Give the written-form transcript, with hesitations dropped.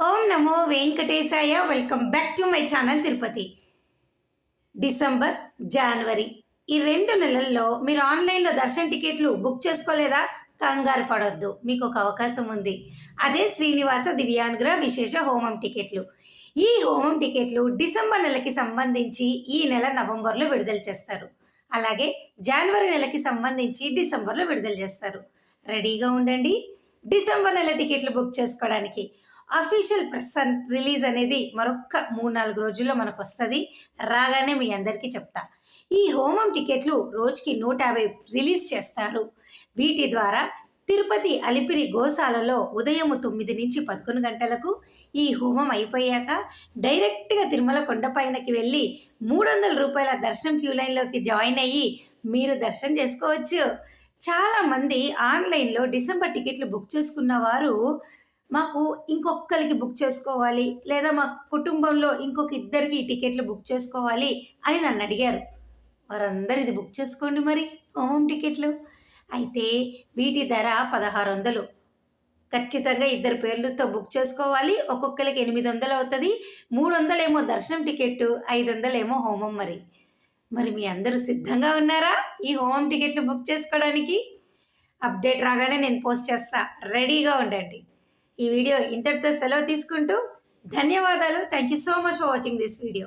ఓం నమో వెంకటేశాయ. Welcome back to my channel Tirupati. December, జనవరి ఈ 2 నెలల్లో మీరు ఆన్లైన్లో దర్శన టికెట్లు బుక్ చేసుకోలేదా? కంగారు పడొద్దు, మీకు ఒక అవకాశం ఉంది. అదే శ్రీనివాస దివ్యాంగ్ర విశేష హోమం టికెట్లు. ఈ హోమం టికెట్లు డిసెంబర్ నెలకి సంబంధించి ఈ నెల నవంబర్లో విడుదల చేస్తారు. అలాగే జనవరి నెలకి సంబంధించి డిసెంబర్లో విడుదల చేస్తారు. రెడీగా ఉండండి డిసెంబర్ నెల టికెట్లు బుక్ చేసుకోవడానికి. అఫీషియల్ ప్రెస్ రిలీజ్ అనేది మరొక్క 3-4 రోజుల్లో మనకు వస్తుంది. రాగానే మీ అందరికీ చెప్తా. ఈ హోమం టికెట్లు రోజుకి 150 రిలీజ్ చేస్తారు. వీటి ద్వారా తిరుపతి అలిపిరి గోశాలలో ఉదయం 9 నుంచి 11 గంటలకు ఈ హోమం అయిపోయాక డైరెక్ట్గా తిరుమల కొండపైనకి వెళ్ళి 300 రూపాయల దర్శనం క్యూ లైన్లోకి జాయిన్ అయ్యి మీరు దర్శనం చేసుకోవచ్చు. చాలామంది ఆన్లైన్లో డిసెంబర్ టికెట్లు బుక్ చేసుకున్న వారు మాకు ఇంకొకరికి బుక్ చేసుకోవాలి, లేదా మా కుటుంబంలో ఇంకొక ఇద్దరికి టికెట్లు బుక్ చేసుకోవాలి అని నన్ను అడిగారు. వారందరూ ఇది బుక్ చేసుకోండి మరి హోమం టికెట్లు. అయితే వీటి ధర 1600. ఖచ్చితంగా ఇద్దరు పేర్లతో బుక్ చేసుకోవాలి. ఒక్కొక్కరికి 800 అవుతుంది. 300 ఏమో దర్శనం టికెట్, 500 ఏమో హోమం. మరి మీ అందరూ సిద్ధంగా ఉన్నారా ఈ హోమం టికెట్లు బుక్ చేసుకోవడానికి? అప్డేట్ రాగానే నేను పోస్ట్ చేస్తా, రెడీగా ఉండండి. ఈ వీడియో ఇంతటితో సెలవు తీసుకుంటూ ధన్యవాదాలు. Thank you so much for watching this video.